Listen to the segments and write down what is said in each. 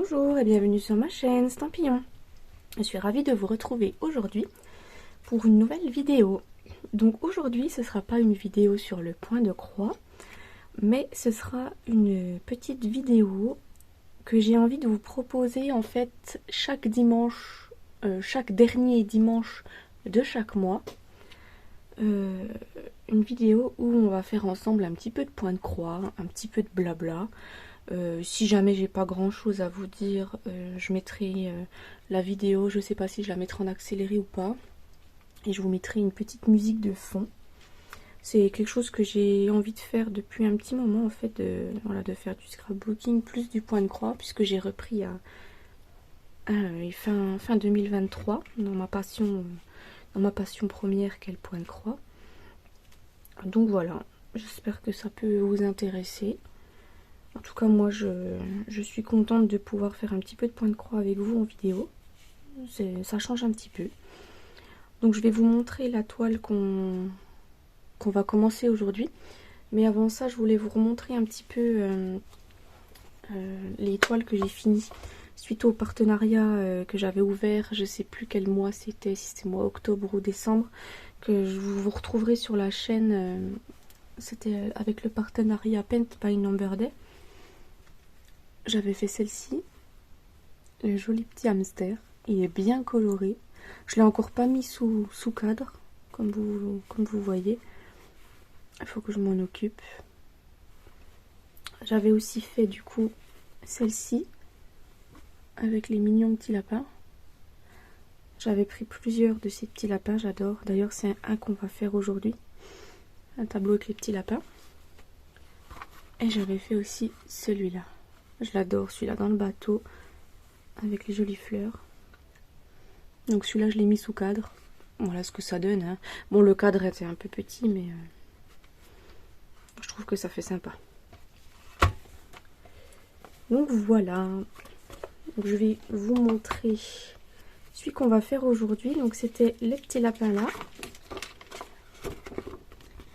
Bonjour et bienvenue sur ma chaîne Stampillon. Je suis ravie de vous retrouver aujourd'hui pour une nouvelle vidéo. Donc aujourd'hui ce ne sera pas une vidéo sur le point de croix, mais ce sera une petite vidéo que j'ai envie de vous proposer en fait chaque dimanche, chaque dernier dimanche de chaque mois. Une vidéo où on va faire ensemble un petit peu de point de croix, un petit peu de blabla. Si jamais j'ai pas grand chose à vous dire, je mettrai la vidéo, je sais pas si je la mettrai en accéléré ou pas, et je vous mettrai une petite musique de fond. C'est quelque chose que j'ai envie de faire depuis un petit moment en fait, de faire du scrapbooking plus du point de croix, puisque j'ai repris fin 2023 dans ma passion première qu'est le point de croix. Donc voilà, j'espère que ça peut vous intéresser. En tout cas, moi, je suis contente de pouvoir faire un petit peu de point de croix avec vous en vidéo. Ça change un petit peu. Donc, je vais vous montrer la toile qu'on va commencer aujourd'hui. Mais avant ça, je voulais vous remontrer un petit peu les toiles que j'ai finies suite au partenariat que j'avais ouvert. Je ne sais plus quel mois c'était, si c'était mois octobre ou décembre, que vous retrouverez sur la chaîne. C'était avec le partenariat Paint by Number Day. J'avais fait celle-ci, le joli petit hamster. Il est bien coloré. Je l'ai encore pas mis sous cadre, comme vous voyez. Il faut que je m'en occupe. J'avais aussi fait du coup celle-ci, avec les mignons petits lapins. J'avais pris plusieurs de ces petits lapins, j'adore. D'ailleurs, c'est un qu'on va faire aujourd'hui. Un tableau avec les petits lapins. Et j'avais fait aussi celui-là. Je l'adore, celui-là dans le bateau, avec les jolies fleurs. Donc celui-là, je l'ai mis sous cadre. Voilà ce que ça donne. Hein. Bon, le cadre était un peu petit, mais je trouve que ça fait sympa. Donc voilà. Donc, je vais vous montrer celui qu'on va faire aujourd'hui. Donc c'était les petits lapins là.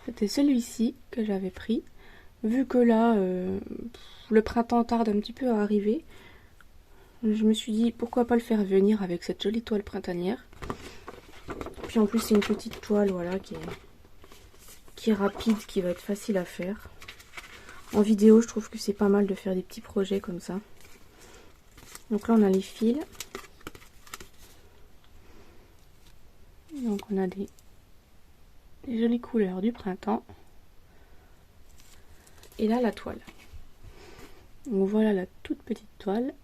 C'était celui-ci que j'avais pris. Vu que là, le printemps tarde un petit peu à arriver, je me suis dit pourquoi pas le faire venir avec cette jolie toile printanière. Puis en plus c'est une petite toile, voilà, qui est rapide, qui va être facile à faire. En vidéo, je trouve que c'est pas mal de faire des petits projets comme ça. Donc là on a les fils. Donc on a des jolies couleurs du printemps. Et là la toile. Donc voilà la toute petite toile.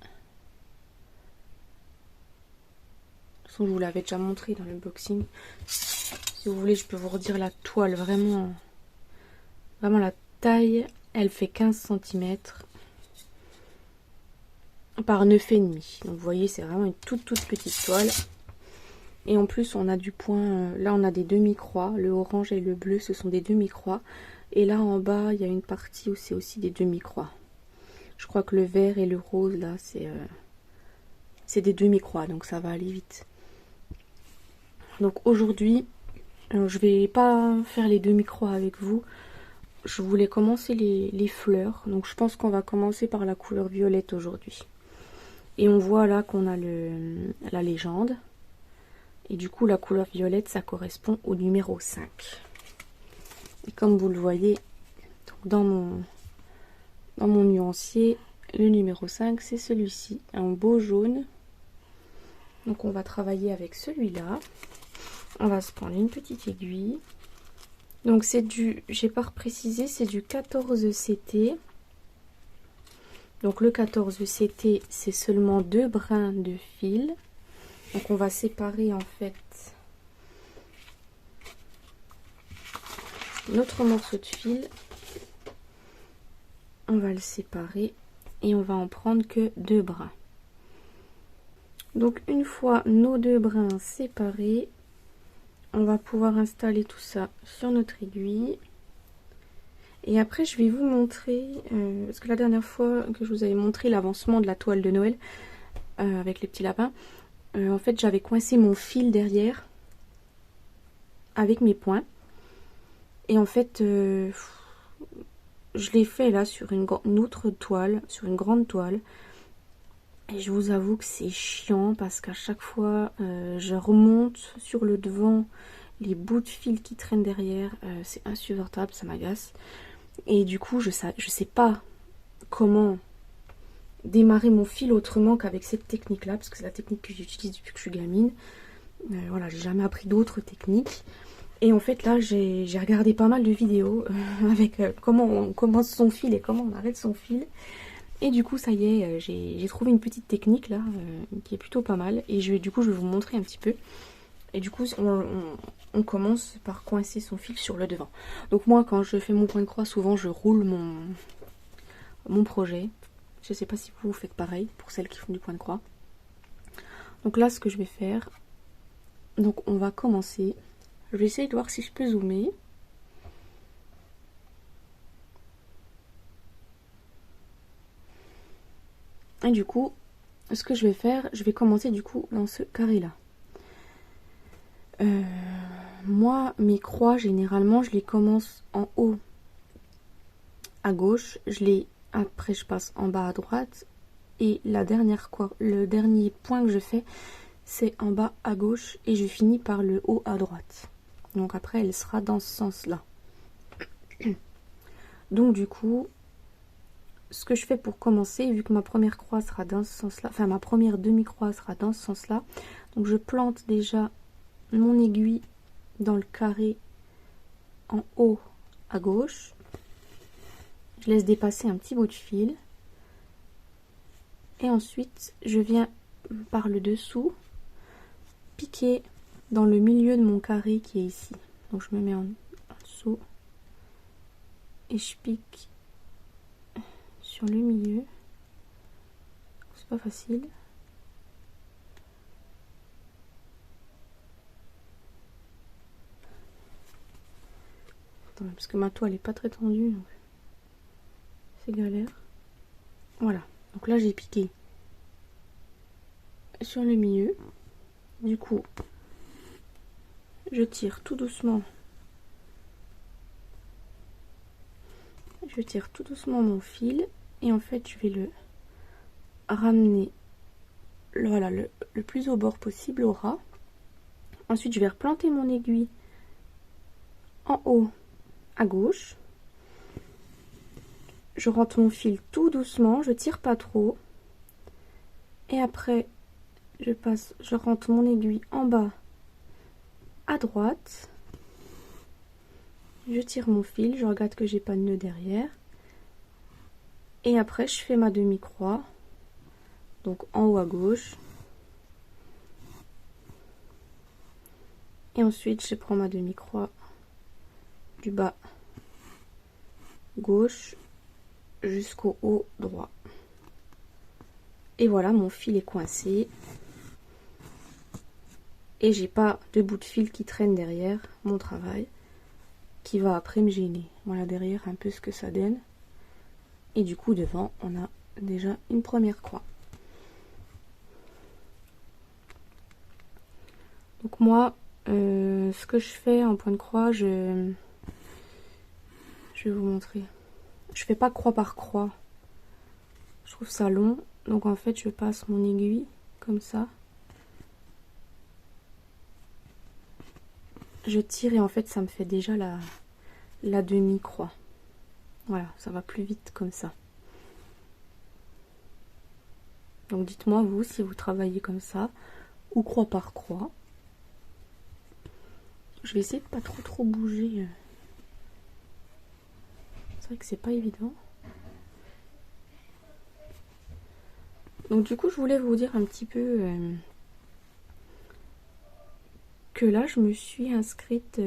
Je vous l'avais déjà montré dans l'unboxing. Si vous voulez, je peux vous redire la toile. Vraiment la taille. Elle fait 15 cm par 9,5. Donc vous voyez, c'est vraiment une toute petite toile. Et en plus, on a du point. Là, on a des demi-croix. Le orange et le bleu, ce sont des demi-croix. Et là, en bas, il y a une partie où c'est aussi des demi-croix. Je crois que le vert et le rose, là, c'est des demi-croix. Donc ça va aller vite. Donc aujourd'hui, je vais pas faire les demi-croix avec vous. Je voulais commencer les fleurs. Donc je pense qu'on va commencer par la couleur violette aujourd'hui. Et on voit là qu'on a la légende. Et du coup la couleur violette, ça correspond au numéro 5. Et comme vous le voyez, dans mon nuancier, le numéro 5 c'est celui-ci. Un beau jaune. Donc on va travailler avec celui-là. On va se prendre une petite aiguille. Donc c'est du, j'ai pas reprécisé, c'est du 14 CT. Donc le 14 CT, c'est seulement 2 brins de fil. Donc on va séparer en fait notre morceau de fil. On va le séparer et on va en prendre que 2 brins. Donc une fois nos 2 brins séparés, on va pouvoir installer tout ça sur notre aiguille. Et après, je vais vous montrer, parce que la dernière fois que je vous avais montré l'avancement de la toile de Noël avec les petits lapins, en fait, j'avais coincé mon fil derrière avec mes poings. Et en fait, je l'ai fait là sur une autre toile, sur une grande toile. Et je vous avoue que c'est chiant parce qu'à chaque fois, je remonte sur le devant les bouts de fil qui traînent derrière. C'est insupportable, ça m'agace. Et du coup, je sais pas comment démarrer mon fil autrement qu'avec cette technique-là, parce que c'est la technique que j'utilise depuis que je suis gamine. Voilà, j'ai jamais appris d'autres techniques. Et en fait, là, j'ai regardé pas mal de vidéos avec comment on commence son fil et comment on arrête son fil. Et du coup, ça y est, j'ai trouvé une petite technique là, qui est plutôt pas mal. Et du coup, je vais vous montrer un petit peu. Et du coup, on commence par coincer son fil sur le devant. Donc moi, quand je fais mon point de croix, souvent je roule mon projet. Je sais pas si vous faites pareil pour celles qui font du point de croix. Donc là, ce que je vais faire, donc on va commencer. Je vais essayer de voir si je peux zoomer. Et du coup, ce que je vais faire, je vais commencer du coup dans ce carré-là. Moi, mes croix, généralement, je les commence en haut à gauche. Après, je passe en bas à droite. Et le dernier point que je fais, c'est en bas à gauche. Et je finis par le haut à droite. Donc après, elle sera dans ce sens-là. Donc du coup, ce que je fais pour commencer, vu que ma première croix sera dans ce sens-là, enfin ma première demi-croix sera dans ce sens-là, donc je plante déjà mon aiguille dans le carré en haut à gauche. Je laisse dépasser un petit bout de fil. Et ensuite, je viens par le dessous piquer dans le milieu de mon carré qui est ici. Donc je me mets en dessous et je pique sur le milieu. C'est pas facile. Attends, parce que ma toile est pas très tendue, donc c'est galère. Voilà, donc là j'ai piqué sur le milieu. Du coup, je tire tout doucement. Je tire tout doucement mon fil et en fait je vais le ramener voilà, le plus au bord possible, au ras. Ensuite je vais replanter mon aiguille en haut à gauche. Je rentre mon fil tout doucement, je tire pas trop. Et après je rentre mon aiguille en bas à droite. Je tire mon fil, je regarde que j'ai pas de nœud derrière. Et après je fais ma demi-croix. Donc en haut à gauche. Et ensuite je prends ma demi-croix du bas gauche jusqu'au haut droit. Et voilà, mon fil est coincé. Et j'ai pas de bout de fil qui traîne derrière mon travail, qui va après me gêner. Voilà derrière un peu ce que ça donne. Et du coup devant, on a déjà une première croix. Donc moi, ce que je fais en point de croix, je vais vous montrer. Je fais pas croix par croix. Je trouve ça long. Donc en fait, je passe mon aiguille comme ça. Je tire et en fait, ça me fait déjà la demi-croix. Voilà, ça va plus vite comme ça. Donc dites-moi vous si vous travaillez comme ça ou croix par croix. Je vais essayer de pas trop bouger. C'est vrai que c'est pas évident. Donc du coup, je voulais vous dire un petit peu que là, je me suis inscrite.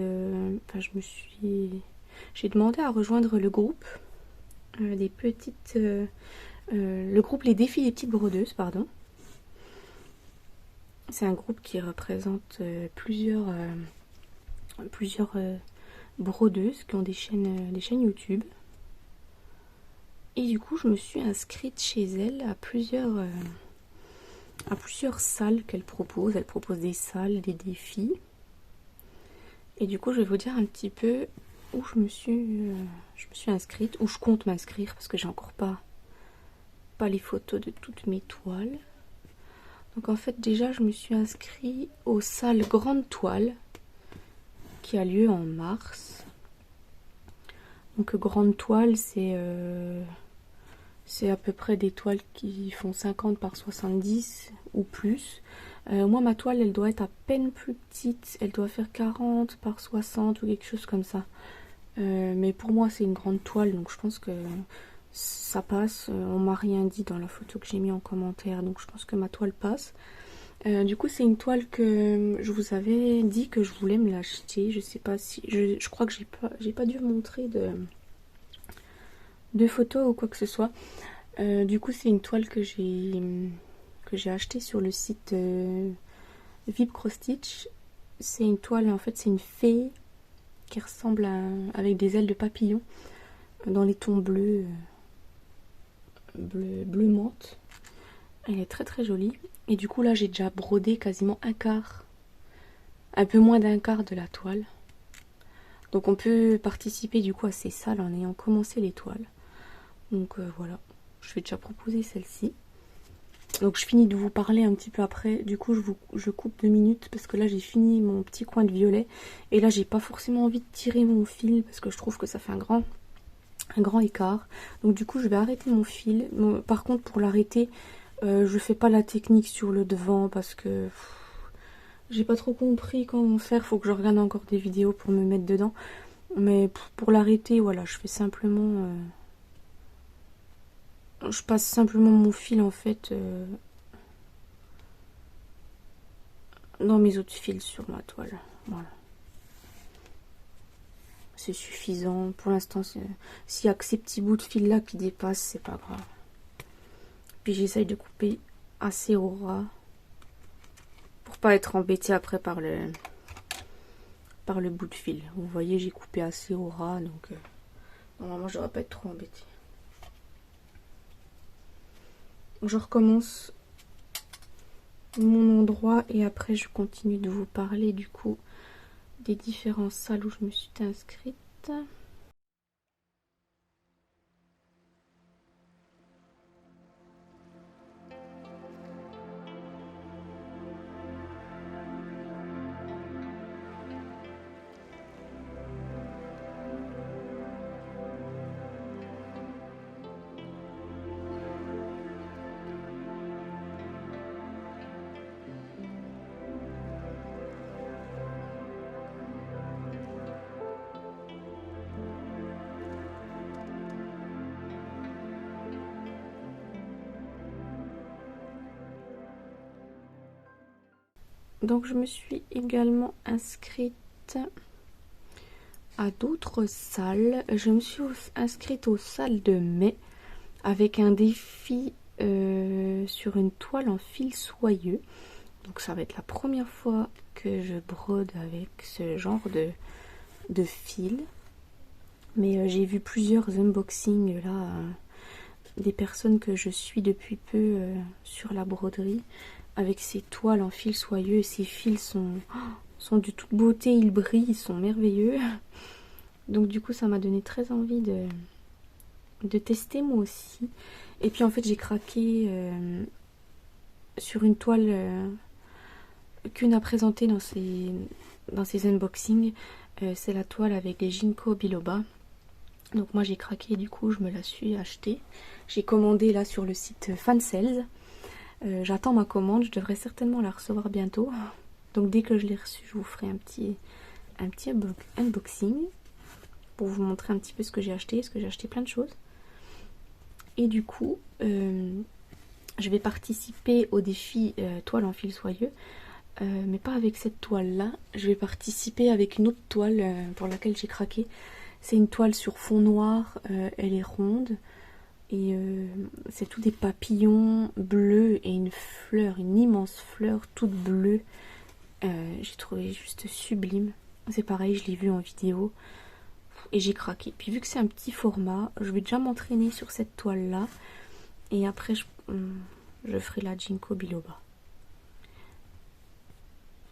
J'ai demandé à rejoindre le groupe des petites. Le groupe Les Défis des petites brodeuses, pardon. C'est un groupe qui représente plusieurs brodeuses qui ont des chaînes YouTube. Et du coup, je me suis inscrite chez elle à plusieurs salles qu'elle propose. Elle propose des salles, des défis. Et du coup, je vais vous dire un petit peu où je me suis inscrite, où je compte m'inscrire, parce que j'ai encore pas les photos de toutes mes toiles. Donc en fait déjà je me suis inscrite aux salles Grande Toile qui a lieu en mars. Donc Grande Toile c'est à peu près des toiles qui font 50 par 70 ou plus. Moi ma toile elle doit être à peine plus petite, elle doit faire 40 par 60 ou quelque chose comme ça. Mais pour moi c'est une grande toile donc je pense que ça passe. On m'a rien dit dans la photo que j'ai mis en commentaire donc je pense que ma toile passe. Du coup c'est une toile que je vous avais dit que je voulais me l'acheter. Je sais pas si... Je crois que j'ai pas dû montrer de photos ou quoi que ce soit. Du coup c'est une toile que j'ai achetée sur le site Vib Cross Stitch. C'est une toile, en fait c'est une fée qui ressemble avec des ailes de papillon dans les tons bleus, bleu menthe. Elle est très très jolie. Et du coup là j'ai déjà brodé quasiment un quart, un peu moins d'un quart de la toile. Donc on peut participer du coup à ces salles en ayant commencé les toiles. Donc voilà, je vais déjà proposer celle-ci. Donc je finis de vous parler un petit peu après. Du coup je coupe 2 minutes parce que là j'ai fini mon petit coin de violet. Et là j'ai pas forcément envie de tirer mon fil parce que je trouve que ça fait un grand écart. Donc du coup je vais arrêter mon fil. Par contre pour l'arrêter, je fais pas la technique sur le devant parce que j'ai pas trop compris comment faire. Faut que je regarde encore des vidéos pour me mettre dedans. Mais pour l'arrêter, voilà, je fais simplement... je passe simplement mon fil en fait dans mes autres fils sur ma toile. Voilà. C'est suffisant. Pour l'instant, s'il y a que ces petits bouts de fil là qui dépassent, c'est pas grave. Puis j'essaye de couper assez au ras pour pas être embêtée après par le bout de fil. Vous voyez, j'ai coupé assez au ras, donc normalement je devrais pas être trop embêtée. Je recommence mon endroit et après je continue de vous parler du coup des différentes salles où je me suis inscrite. Donc je me suis également inscrite à d'autres salles. Je me suis inscrite aux salles de mai avec un défi sur une toile en fil soyeux. Donc ça va être la première fois que je brode avec ce genre de fil. Mais j'ai vu plusieurs unboxings là, des personnes que je suis depuis peu sur la broderie avec ces toiles en fil soyeux. Ces fils sont de toute beauté, ils brillent, ils sont merveilleux. Donc du coup ça m'a donné très envie de tester moi aussi. Et puis en fait j'ai craqué sur une toile qu'une a présentée dans ses unboxings. C'est la toile avec les Ginkgo biloba. Donc moi j'ai craqué, du coup je me la suis achetée. J'ai commandé là sur le site Fansales. J'attends ma commande, je devrais certainement la recevoir bientôt. Donc dès que je l'ai reçue, je vous ferai un petit unboxing pour vous montrer un petit peu ce que j'ai acheté, parce que j'ai acheté plein de choses. Et du coup, je vais participer au défi toile en fil soyeux, mais pas avec cette toile-là. Je vais participer avec une autre toile pour laquelle j'ai craqué. C'est une toile sur fond noir, elle est ronde. Et c'est tout des papillons bleus et une fleur, une immense fleur toute bleue. J'ai trouvé juste sublime. C'est pareil, je l'ai vu en vidéo et j'ai craqué. Puis vu que c'est un petit format, je vais déjà m'entraîner sur cette toile là. Et après je ferai la Ginkgo biloba.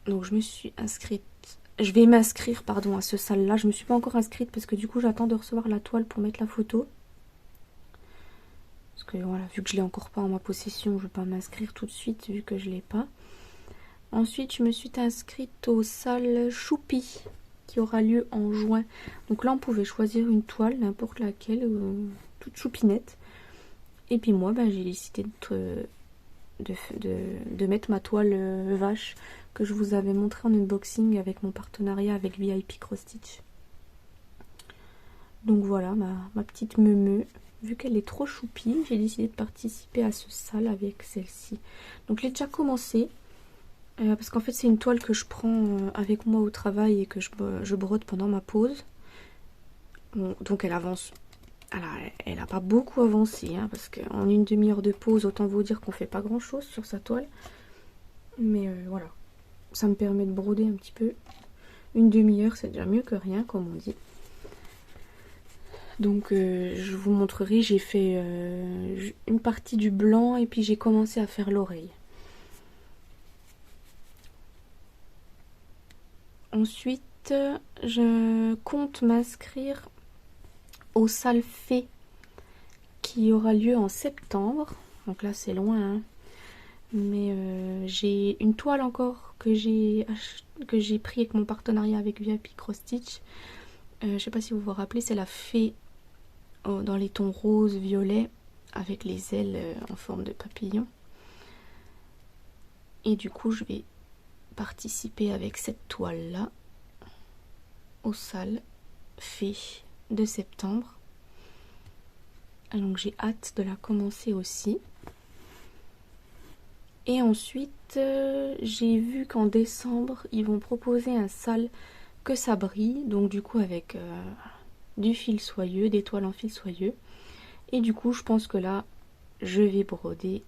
Donc je me suis inscrite. Je vais m'inscrire pardon à ce salle là. Je me suis pas encore inscrite parce que du coup j'attends de recevoir la toile pour mettre la photo. Parce que voilà, vu que je l'ai encore pas en ma possession, je ne vais pas m'inscrire tout de suite vu que je l'ai pas. Ensuite, je me suis inscrite aux salles Choupi qui aura lieu en juin. Donc là, on pouvait choisir une toile, n'importe laquelle, toute choupinette. Et puis moi, ben, j'ai décidé de mettre ma toile vache que je vous avais montré en unboxing avec mon partenariat avec VIP Cross Stitch. Donc voilà, ma petite meumeu. Vu qu'elle est trop choupie, j'ai décidé de participer à ce salle avec celle-ci. Donc je l'ai déjà commencé. Parce qu'en fait c'est une toile que je prends avec moi au travail et que je brode pendant ma pause. Bon, donc elle avance. Elle n'a pas beaucoup avancé, hein, parce qu'en une demi-heure de pause, autant vous dire qu'on fait pas grand chose sur sa toile. Mais voilà, ça me permet de broder un petit peu. Une demi-heure, c'est déjà mieux que rien, comme on dit. Donc je vous montrerai, j'ai fait une partie du blanc et puis j'ai commencé à faire l'oreille. Ensuite, je compte m'inscrire aux salles Fée qui aura lieu en septembre. Donc là c'est loin, hein. Mais j'ai une toile encore que j'ai pris avec mon partenariat avec VIP Cross Stitch. Je sais pas si vous vous rappelez, c'est la Fée dans les tons rose, violet, avec les ailes en forme de papillon. Et du coup je vais participer avec cette toile là aux salles Fée de septembre. Donc j'ai hâte de la commencer aussi. Et ensuite j'ai vu qu'en décembre ils vont proposer un sale que ça brille, donc du coup avec du fil soyeux, des toiles en fil soyeux. Et du coup je pense que là je vais broder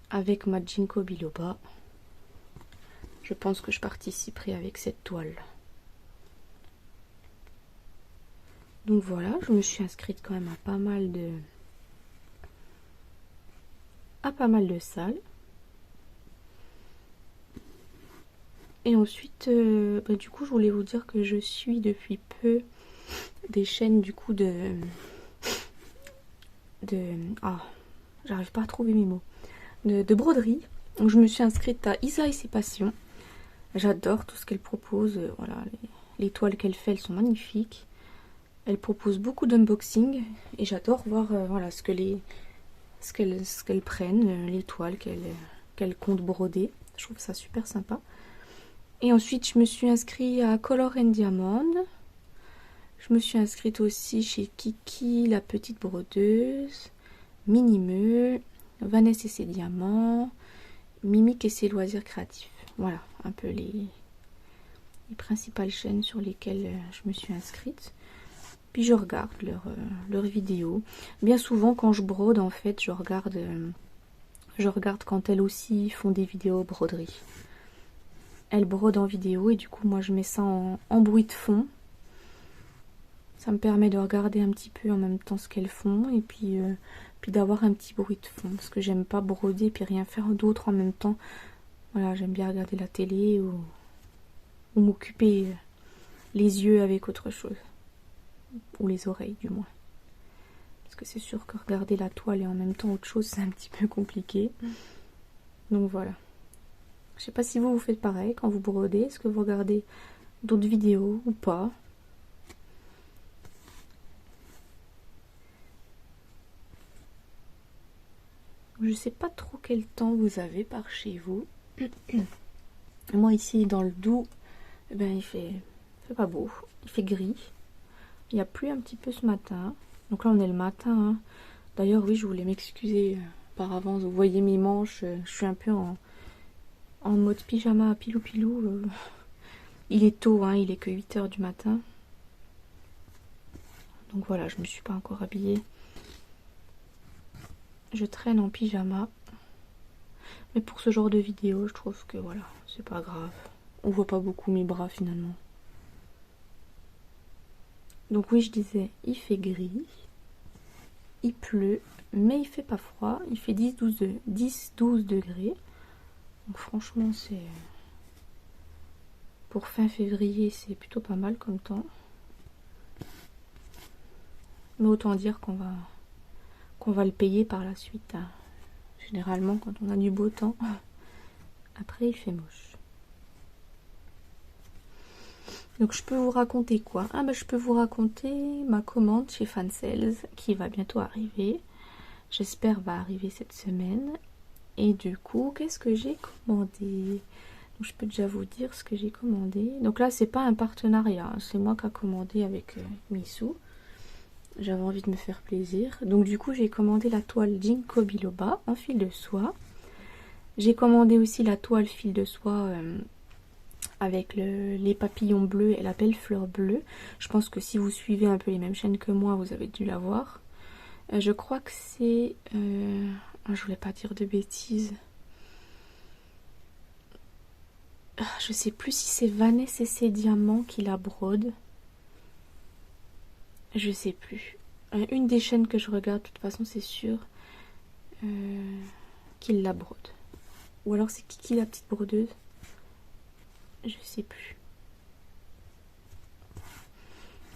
avec ma Ginkgo biloba. Je pense que je participerai avec cette toile. Donc voilà, je me suis inscrite quand même à pas mal de salles. Et ensuite, du coup, je voulais vous dire que je suis depuis peu des chaînes du coup j'arrive pas à trouver mes mots. De broderie. Donc je me suis inscrite à Isa et ses passions. J'adore tout ce qu'elle propose. Voilà, les toiles qu'elle fait, elles sont magnifiques. Elle propose beaucoup d'unboxing et j'adore voir voilà, ce qu'elles prennent, les toiles qu'elles comptent broder. Je trouve ça super sympa. Et ensuite, je me suis inscrite à Color and Diamond. Je me suis inscrite aussi chez Kiki, la petite brodeuse, Minimeux, Vanessa et ses diamants, Mimique et ses loisirs créatifs. Voilà, un peu les principales chaînes sur lesquelles je me suis inscrite. Puis je regarde leurs vidéos. Bien souvent, quand je brode, en fait, je regarde quand elles aussi font des vidéos broderie. Elles brodent en vidéo et du coup, moi, je mets ça en bruit de fond. Ça me permet de regarder un petit peu en même temps ce qu'elles font et puis d'avoir un petit bruit de fond. Parce que j'aime pas broder et puis rien faire d'autre en même temps. Voilà, j'aime bien regarder la télé ou m'occuper les yeux avec autre chose. Ou les oreilles du moins. Parce que c'est sûr que regarder la toile et en même temps autre chose, c'est un petit peu compliqué. Donc voilà. Je sais pas si vous faites pareil quand vous brodez. Est-ce que vous regardez d'autres vidéos ou pas? Je sais pas trop quel temps vous avez par chez vous. Moi ici dans le Doubs, il fait pas beau. Il fait gris. Il y a plu un petit peu ce matin. Donc là on est le matin. Hein. D'ailleurs oui, je voulais m'excuser par avance. Vous voyez mes manches. Je suis un peu en mode pyjama pilou pilou. Il est tôt, hein, il est que 8 h du matin. Donc voilà, je me suis pas encore habillée. Je traîne en pyjama. Mais pour ce genre de vidéo, je trouve que voilà, c'est pas grave. On voit pas beaucoup mes bras finalement. Donc oui, je disais, il fait gris. Il pleut, mais il fait pas froid. Il fait 10-12 degrés. Donc franchement, c'est... Pour fin février, c'est plutôt pas mal comme temps. Mais autant dire qu'on qu'on va le payer par la suite, hein. Généralement, quand on a du beau temps, après il fait moche. Donc je peux vous raconter quoi? Ah bah je peux vous raconter ma commande chez Fansales qui va bientôt arriver. J'espère va arriver cette semaine. Et du coup, qu'est-ce que j'ai commandé? Donc, je peux déjà vous dire ce que j'ai commandé. Donc là, c'est pas un partenariat, hein. C'est moi qui ai commandé avec Missou. J'avais envie de me faire plaisir. Donc du coup, j'ai commandé la toile Ginkgo biloba en fil de soie. J'ai commandé aussi la toile fil de soie avec les papillons bleus et la belle fleur bleue. Je pense que si vous suivez un peu les mêmes chaînes que moi, vous avez dû la voir. Je crois que c'est... je voulais pas dire de bêtises. Je sais plus si c'est Vanessa et ses diamants qui la brode. Je sais plus. Une des chaînes que je regarde, de toute façon, c'est sûr qu'il la brode. Ou alors c'est Kiki la petite brodeuse. Je sais plus.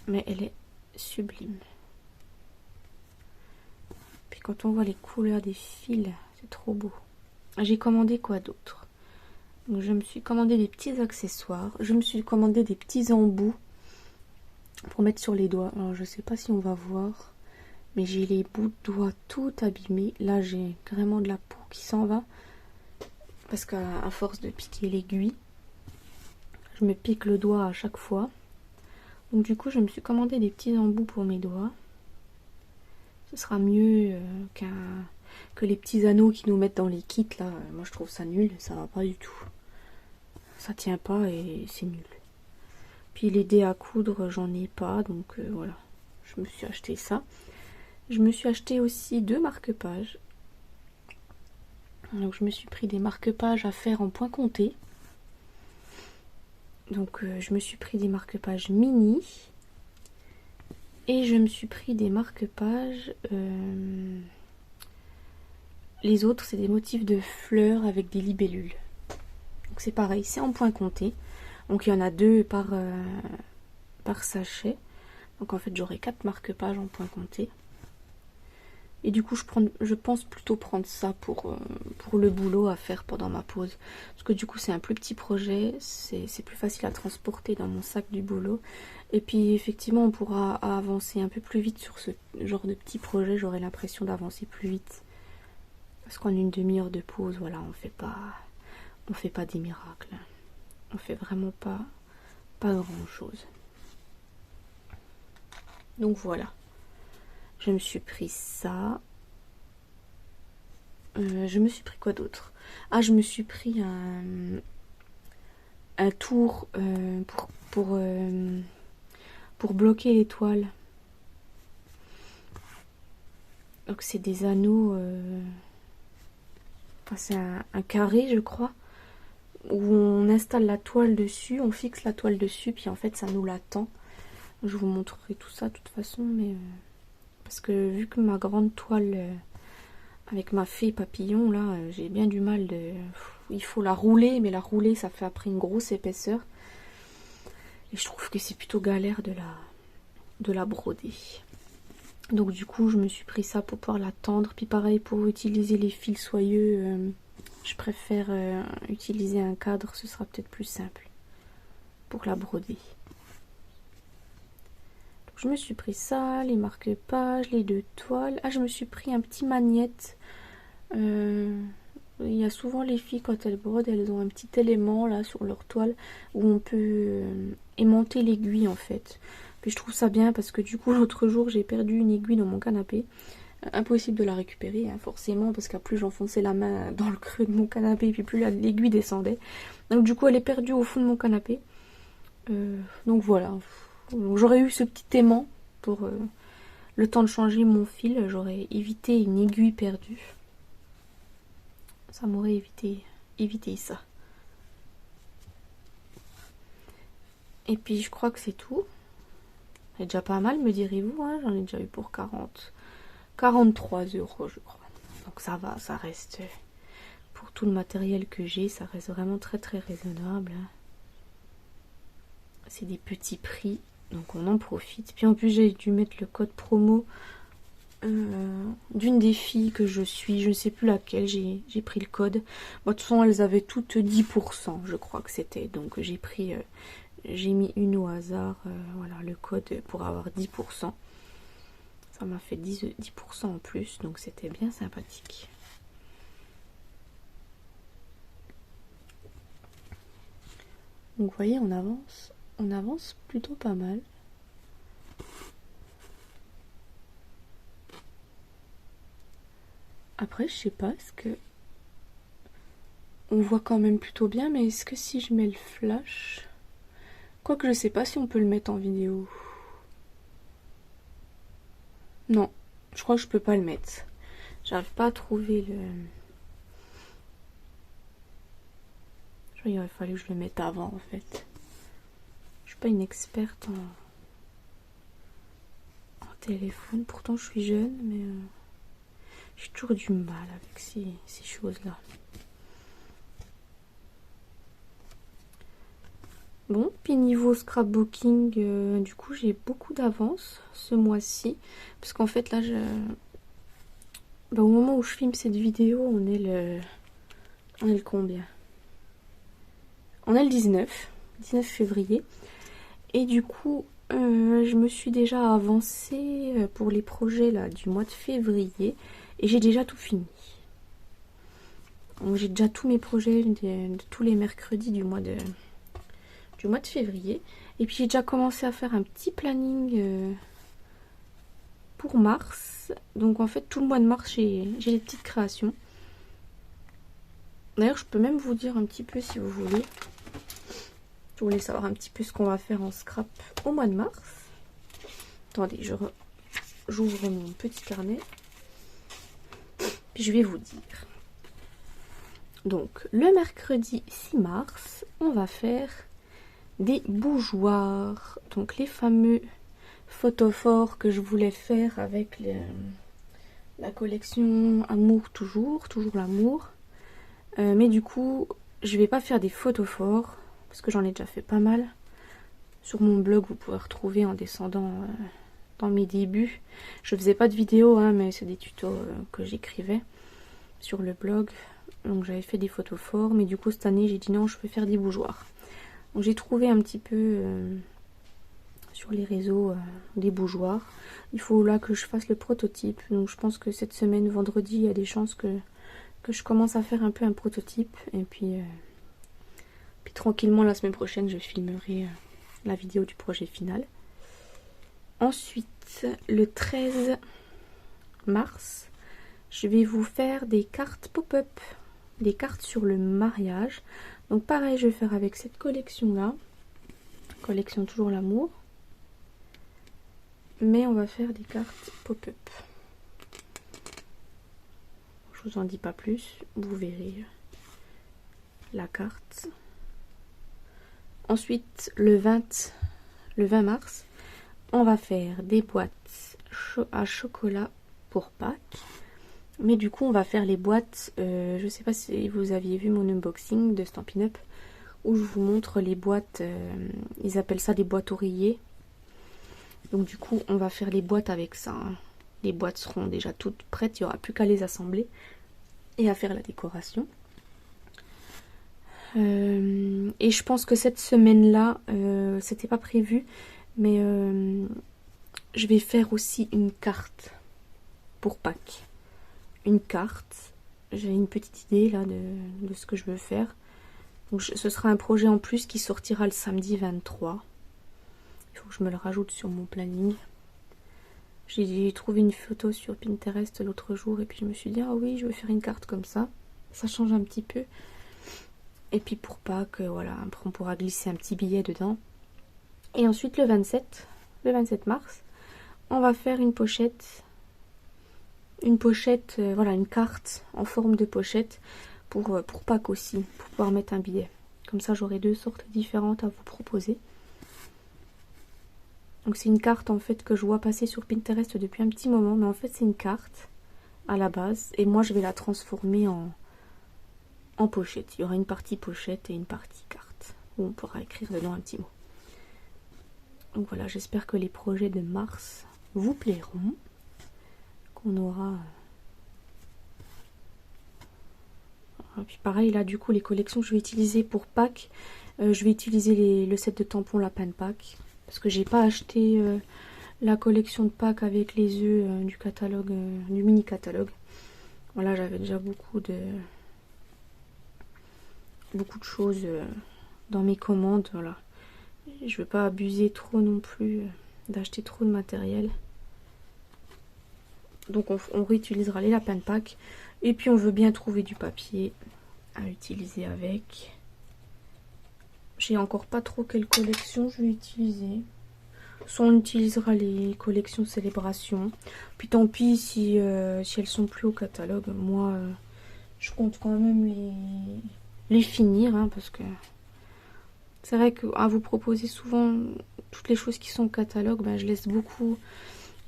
Mais elle est sublime. Puis quand on voit les couleurs des fils, c'est trop beau. J'ai commandé quoi d'autre? Donc je me suis commandé des petits accessoires. Je me suis commandé des petits embouts pour mettre sur les doigts. Alors je sais pas si on va voir, mais j'ai les bouts de doigts tout abîmés. Là j'ai vraiment de la peau qui s'en va parce qu'à force de piquer l'aiguille, je me pique le doigt à chaque fois. Donc du coup je me suis commandé des petits embouts pour mes doigts. Ce sera mieux que les petits anneaux qu'ils nous mettent dans les kits là. Moi je trouve ça nul, ça va pas du tout. Ça tient pas et c'est nul. Puis les dés à coudre, j'en ai pas, donc voilà. Je me suis acheté ça. Je me suis acheté aussi 2 marque-pages. Donc je me suis pris des marque-pages à faire en point compté. Donc je me suis pris des marque-pages mini. Et je me suis pris des marque-pages... Les autres, c'est des motifs de fleurs avec des libellules. Donc c'est pareil, c'est en point compté. Donc il y en a 2 par sachet. Donc en fait j'aurai 4 marque-pages en point compté. Et du coup je pense plutôt prendre ça pour le boulot à faire pendant ma pause. Parce que du coup c'est un plus petit projet. C'est plus facile à transporter dans mon sac du boulot. Et puis effectivement on pourra avancer un peu plus vite sur ce genre de petit projet. J'aurai l'impression d'avancer plus vite. Parce qu'en une demi-heure de pause, voilà, on fait pas des miracles. On fait vraiment pas grand chose. Donc voilà. Je me suis pris ça. Je me suis pris quoi d'autre? Ah, je me suis pris un tour pour bloquer les toiles. Donc c'est des anneaux... c'est un carré, je crois, où on installe la toile dessus, on fixe la toile dessus, puis en fait ça nous l'attend. Je vous montrerai tout ça de toute façon, mais parce que vu que ma grande toile avec ma fée papillon là, j'ai bien du mal de... Il faut la rouler, mais la rouler ça fait après une grosse épaisseur. Et je trouve que c'est plutôt galère de la broder. Donc du coup je me suis pris ça pour pouvoir la tendre. Puis pareil pour utiliser les fils soyeux, je préfère utiliser un cadre, ce sera peut-être plus simple pour la broder. Donc je me suis pris ça, les marque-pages, les 2 toiles. Ah je me suis pris un petit magnète. Il y a souvent les filles quand elles brodent, elles ont un petit élément là sur leur toile où on peut aimanter l'aiguille en fait. Puis je trouve ça bien parce que du coup l'autre jour j'ai perdu une aiguille dans mon canapé. Impossible de la récupérer hein, forcément parce qu'à plus j'enfonçais la main dans le creux de mon canapé puis plus l'aiguille descendait. Donc du coup elle est perdue au fond de mon canapé. Donc voilà. J'aurais eu ce petit aimant pour le temps de changer mon fil. J'aurais évité une aiguille perdue. Ça m'aurait évité ça. Et puis je crois que c'est tout. C'est déjà pas mal, me direz-vous, hein, j'en ai déjà eu pour 43 euros, je crois. Donc ça va, ça reste, pour tout le matériel que j'ai, ça reste vraiment très très raisonnable. Hein. C'est des petits prix, donc on en profite. Puis en plus, j'ai dû mettre le code promo d'une des filles que je suis, je ne sais plus laquelle, j'ai pris le code. Bon, de toute façon, elles avaient toutes 10%, je crois que c'était. Donc j'ai pris, j'ai mis une au hasard, voilà, le code pour avoir 10%. Ça m'a fait 10% en plus, donc c'était bien sympathique. Donc vous voyez, on avance plutôt pas mal. Après, je sais pas, est-ce que on voit quand même plutôt bien, mais est-ce que si je mets le flash, quoique je sais pas si on peut le mettre en vidéo. Non, je crois que je peux pas le mettre. J'arrive pas à trouver le. Je crois qu'il aurait fallu que je le mette avant en fait. Je suis pas une experte en téléphone, pourtant je suis jeune, mais j'ai toujours du mal avec ces choses-là. Bon, puis niveau scrapbooking, du coup j'ai beaucoup d'avance ce mois-ci, parce qu'en fait là, au moment où je filme cette vidéo, on est le combien? On est le 19 février, et du coup je me suis déjà avancée pour les projets là du mois de février, et j'ai déjà tout fini. Donc j'ai déjà tous mes projets de tous les mercredis du mois de février. Et puis j'ai déjà commencé à faire un petit planning pour mars. Donc en fait tout le mois de mars j'ai des petites créations. D'ailleurs je peux même vous dire un petit peu si vous voulez. Vous voulez savoir un petit peu ce qu'on va faire en scrap au mois de mars. Attendez, j'ouvre mon petit carnet. Puis je vais vous dire. Donc le mercredi 6 mars, on va faire des bougeoirs, donc les fameux photophores que je voulais faire avec la collection Amour toujours l'amour, mais du coup je vais pas faire des photophores parce que j'en ai déjà fait pas mal. Sur mon blog vous pouvez retrouver en descendant dans mes débuts, je faisais pas de vidéos hein, mais c'est des tutos que j'écrivais sur le blog, donc j'avais fait des photophores, mais du coup cette année j'ai dit non, je vais faire des bougeoirs. Donc j'ai trouvé un petit peu sur les réseaux des bougeoirs. Il faut là que je fasse le prototype. Donc je pense que cette semaine, vendredi, il y a des chances que je commence à faire un peu un prototype. Et puis tranquillement la semaine prochaine, je filmerai la vidéo du projet final. Ensuite, le 13 mars, je vais vous faire des cartes pop-up. Des cartes sur le mariage. Donc pareil, je vais faire avec cette collection-là. Collection toujours l'amour. Mais on va faire des cartes pop-up. Je vous en dis pas plus. Vous verrez la carte. Ensuite, le 20 mars, on va faire des boîtes à chocolat pour Pâques. Mais du coup, on va faire les boîtes. Je sais pas si vous aviez vu mon unboxing de Stampin' Up, où je vous montre les boîtes. Ils appellent ça des boîtes oreillers. Donc du coup, on va faire les boîtes avec ça. Hein. Les boîtes seront déjà toutes prêtes. Il n'y aura plus qu'à les assembler et à faire la décoration. Et je pense que cette semaine-là, c'était pas prévu, mais je vais faire aussi une carte pour Pâques. Une carte. J'ai une petite idée là de ce que je veux faire. Donc ce sera un projet en plus qui sortira le samedi 23. Il faut que je me le rajoute sur mon planning. J'ai trouvé une photo sur Pinterest l'autre jour et puis je me suis dit ah oui, je vais faire une carte comme ça. Ça change un petit peu. Et puis pour Pâques, voilà, après on pourra glisser un petit billet dedans. Et ensuite le 27 mars, on va faire une pochette. Voilà, une carte en forme de pochette pour Pâques aussi, pour pouvoir mettre un billet. Comme ça j'aurai deux sortes différentes à vous proposer. Donc c'est une carte en fait que je vois passer sur Pinterest depuis un petit moment, mais en fait c'est une carte à la base et moi je vais la transformer en pochette. Il y aura une partie pochette et une partie carte où on pourra écrire dedans un petit mot. Donc voilà, j'espère que les projets de mars vous plairont, qu'on aura. Et puis pareil, là du coup les collections que je vais utiliser pour Pâques, je vais utiliser le set de tampons lapin de Pâques. Parce que j'ai pas acheté la collection de Pâques avec les œufs du catalogue, du mini catalogue. Voilà, j'avais déjà beaucoup de choses dans mes commandes. Voilà, je veux pas abuser trop non plus d'acheter trop de matériel. Donc on réutilisera les lapins de Pâques. Et puis on veut bien trouver du papier à utiliser avec. J'ai encore pas trop quelle collection je vais utiliser. Soit on utilisera les collections célébration. Puis tant pis si elles sont plus au catalogue. Moi je compte quand même les finir. Hein, parce que c'est vrai qu'à vous proposer souvent toutes les choses qui sont au catalogue, ben, je laisse beaucoup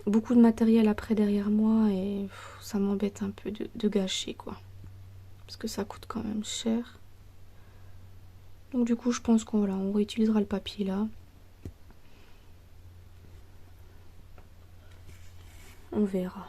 de matériel après derrière moi. Et ça m'embête un peu de gâcher quoi. Parce que ça coûte quand même cher. Donc du coup je pense qu'on réutilisera le papier là. On verra.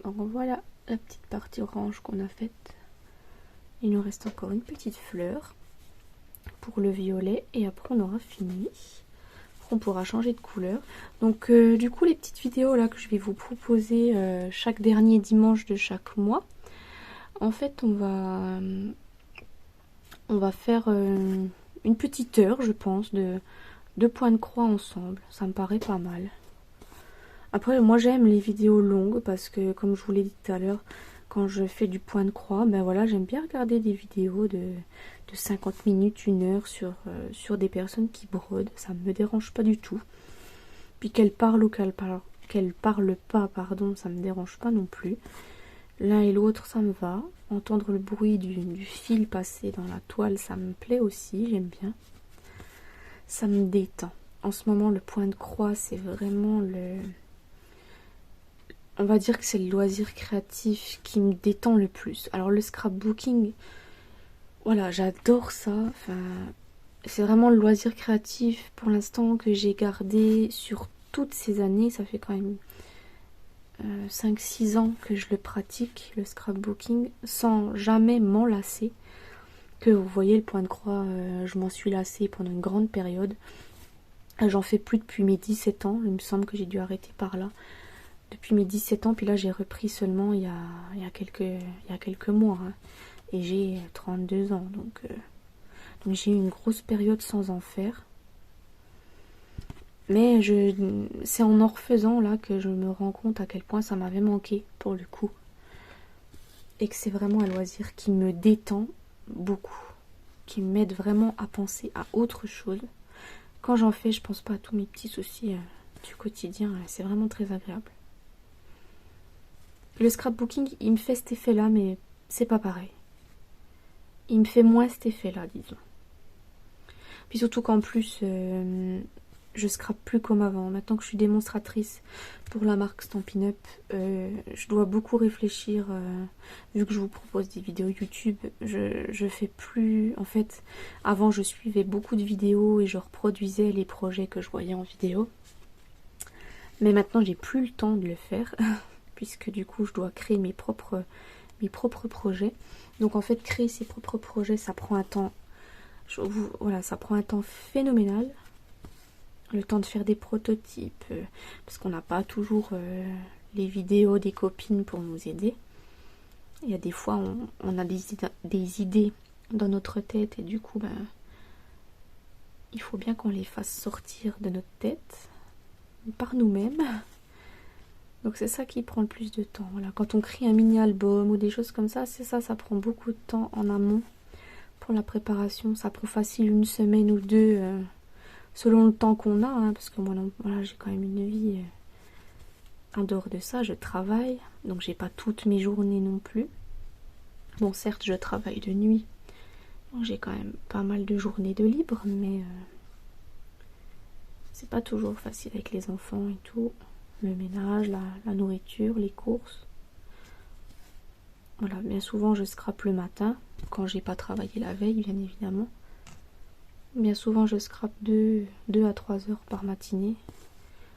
Donc voilà la petite partie orange qu'on a faite. Il nous reste encore une petite fleur pour le violet et après on aura fini. Après, on pourra changer de couleur. Donc du coup les petites vidéos là que je vais vous proposer chaque dernier dimanche de chaque mois. En fait on va faire une petite heure je pense de points de croix ensemble. Ça me paraît pas mal. Après, moi j'aime les vidéos longues parce que, comme je vous l'ai dit tout à l'heure, quand je fais du point de croix, ben voilà, j'aime bien regarder des vidéos de 50 minutes, 1 heure sur des personnes qui brodent. Ça me dérange pas du tout. Puis qu'elles parlent ou qu'elles parlent pas, pardon, ça me dérange pas non plus. L'un et l'autre, ça me va. Entendre le bruit du fil passer dans la toile, ça me plaît aussi, j'aime bien. Ça me détend. En ce moment, le point de croix, c'est vraiment on va dire que c'est le loisir créatif qui me détend le plus. Alors le scrapbooking, voilà, j'adore ça. Enfin, c'est vraiment le loisir créatif pour l'instant que j'ai gardé sur toutes ces années. Ça fait quand même 5-6 ans que je le pratique, le scrapbooking, sans jamais m'en lasser. Que vous voyez, le point de croix, je m'en suis lassée pendant une grande période. J'en fais plus depuis mes 17 ans. Il me semble que j'ai dû arrêter par là. Depuis mes 17 ans, puis là j'ai repris seulement il y a quelques mois. Hein, et j'ai 32 ans, donc j'ai eu une grosse période sans en faire. Mais c'est en refaisant là que je me rends compte à quel point ça m'avait manqué pour le coup. Et que c'est vraiment un loisir qui me détend beaucoup. Qui m'aide vraiment à penser à autre chose. Quand j'en fais, je pense pas à tous mes petits soucis du quotidien. C'est vraiment très agréable. Le scrapbooking, il me fait cet effet-là, mais c'est pas pareil. Il me fait moins cet effet-là, disons. Puis surtout qu'en plus, je scrape plus comme avant. Maintenant que je suis démonstratrice pour la marque Stampin' Up, je dois beaucoup réfléchir. Vu que je vous propose des vidéos YouTube, je fais plus... En fait, avant je suivais beaucoup de vidéos et je reproduisais les projets que je voyais en vidéo. Mais maintenant j'ai plus le temps de le faire, puisque du coup je dois créer mes propres projets. Donc en fait créer ses propres projets, ça prend un temps... Voilà, ça prend un temps phénoménal. Le temps de faire des prototypes, parce qu'on n'a pas toujours les vidéos des copines pour nous aider. Il y a des fois, on a des idées dans notre tête et du coup, ben, il faut bien qu'on les fasse sortir de notre tête par nous-mêmes. Donc c'est ça qui prend le plus de temps. Voilà. Quand on crée un mini-album ou des choses comme ça, c'est ça, ça prend beaucoup de temps en amont pour la préparation. Ça prend facile une semaine ou deux. Selon le temps qu'on a, hein, parce que moi, voilà, j'ai quand même une vie. En dehors de ça, je travaille, donc j'ai pas toutes mes journées non plus. Bon, certes, je travaille de nuit, donc j'ai quand même pas mal de journées de libre, mais c'est pas toujours facile avec les enfants et tout. Le ménage, la nourriture, les courses. Voilà, bien souvent, je scrape le matin, quand j'ai pas travaillé la veille, bien évidemment. Bien souvent, je scrape 2 à 3 heures par matinée.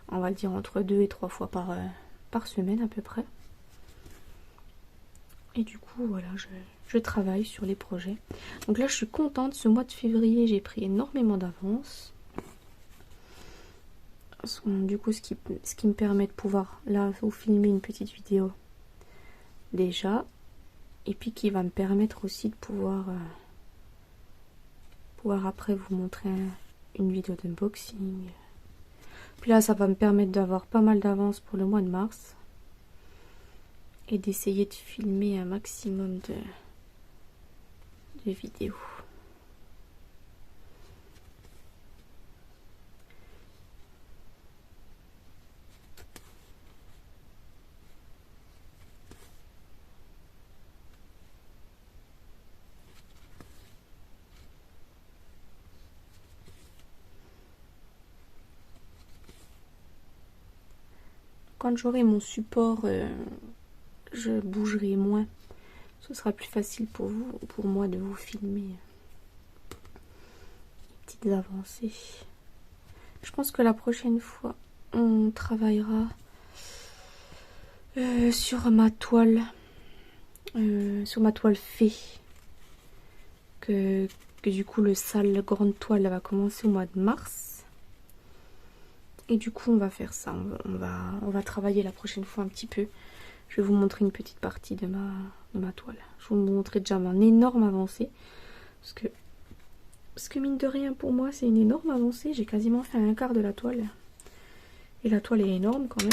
On va dire entre 2 et 3 fois par semaine à peu près. Et du coup, voilà, je travaille sur les projets. Donc là, je suis contente. Ce mois de février, j'ai pris énormément d'avance. Du coup, ce qui me permet de pouvoir, là, vous filmer une petite vidéo déjà. Et puis qui va me permettre aussi de pouvoir après vous montrer une vidéo d'unboxing. Puis là, ça va me permettre d'avoir pas mal d'avance pour le mois de mars. Et d'essayer de filmer un maximum de vidéos. Quand j'aurai mon support, je bougerai moins. Ce sera plus facile pour moi de vous filmer les petites avancées. Je pense que la prochaine fois, on travaillera sur ma toile fée. Que du coup, la grande toile va commencer au mois de mars. Et du coup, on va faire ça. On va travailler la prochaine fois un petit peu. Je vais vous montrer une petite partie de ma toile. Je vais vous montrer déjà mon énorme avancée. Parce que mine de rien, pour moi, c'est une énorme avancée. J'ai quasiment fait un quart de la toile. Et la toile est énorme quand même.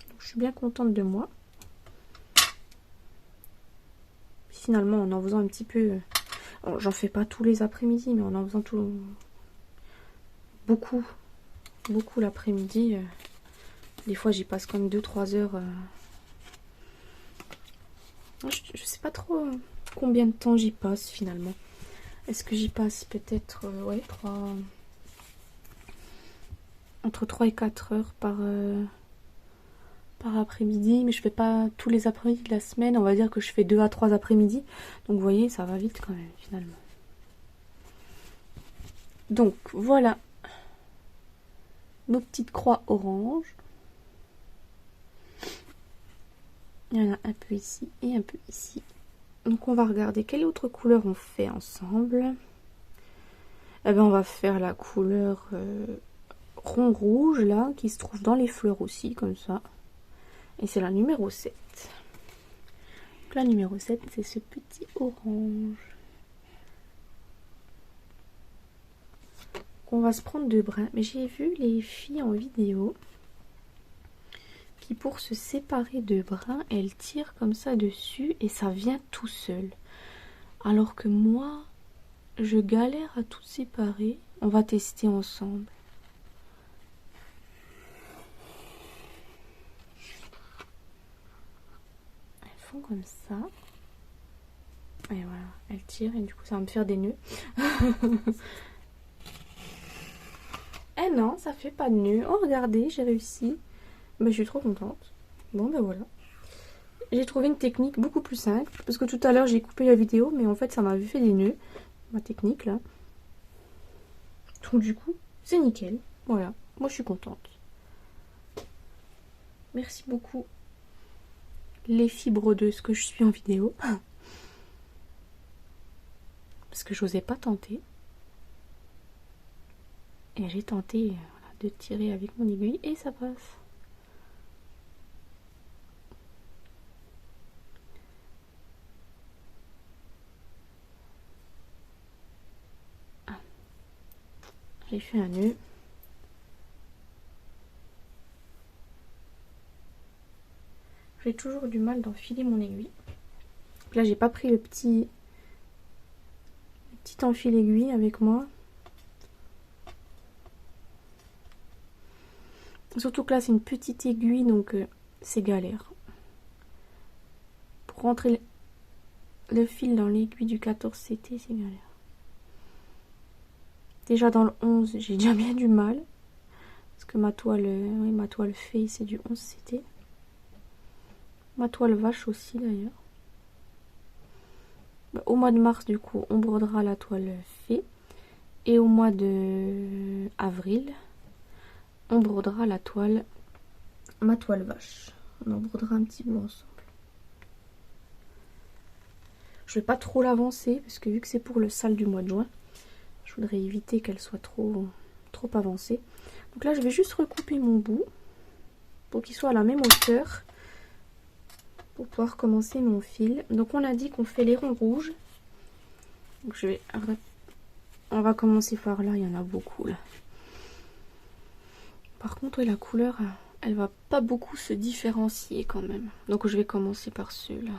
Donc, je suis bien contente de moi. Finalement, en faisant un petit peu... J'en fais pas tous les après-midi, mais en faisant beaucoup l'après-midi. Des fois, j'y passe comme 2-3 heures. Je sais pas trop combien de temps j'y passe finalement. Est-ce que j'y passe peut-être ouais, entre 3 et 4 heures par après-midi, mais je fais pas tous les après-midi de la semaine. On va dire que je fais 2 à 3 après-midi. Donc vous voyez, ça va vite quand même finalement. Donc voilà nos petites croix orange. Il y en a un peu ici et un peu ici. Donc on va regarder quelle autre couleur on fait ensemble. Eh ben on va faire la couleur rond rouge là, qui se trouve dans les fleurs aussi, comme ça. Et c'est la numéro 7. Donc la numéro 7, c'est ce petit orange. On va se prendre 2 brins. Mais j'ai vu les filles en vidéo qui, pour se séparer de brins, elles tirent comme ça dessus et ça vient tout seul. Alors que moi, je galère à tout séparer. On va tester ensemble. Elles font comme ça. Et voilà, elles tirent et du coup ça va me faire des nœuds. Eh non, ça fait pas de nœud. Oh, regardez, j'ai réussi. Ben, je suis trop contente. Bon, ben voilà. J'ai trouvé une technique beaucoup plus simple. Parce que tout à l'heure, j'ai coupé la vidéo, mais en fait, ça m'avait fait des nœuds. Ma technique, là. Donc, du coup, c'est nickel. Voilà. Moi, je suis contente. Merci beaucoup, les fibres de ce que je suis en vidéo. Parce que j'osais pas tenter. Et j'ai tenté voilà, de tirer avec mon aiguille et ça passe. Ah. J'ai fait un nœud. J'ai toujours du mal d'enfiler mon aiguille. Là, j'ai pas pris le petit enfil aiguille avec moi. Surtout que là, c'est une petite aiguille, donc c'est galère. Pour rentrer le fil dans l'aiguille du 14CT, c'est galère. Déjà dans le 11, j'ai déjà bien du mal. Parce que ma toile, oui, ma toile fée, c'est du 11CT. Ma toile vache aussi, d'ailleurs. Au mois de mars, du coup, on brodera la toile fée. Et au mois de avril, on brodera la toile, ma toile vache. On en brodera un petit bout ensemble. Je vais pas trop l'avancer parce que vu que c'est pour le sale du mois de juin, je voudrais éviter qu'elle soit trop avancée. Donc là, je vais juste recouper mon bout pour qu'il soit à la même hauteur pour pouvoir commencer mon fil. Donc on a dit qu'on fait les ronds rouges. Donc on va commencer par là, il y en a beaucoup là. Par contre, la couleur, elle va pas beaucoup se différencier quand même. Donc je vais commencer par ceux-là.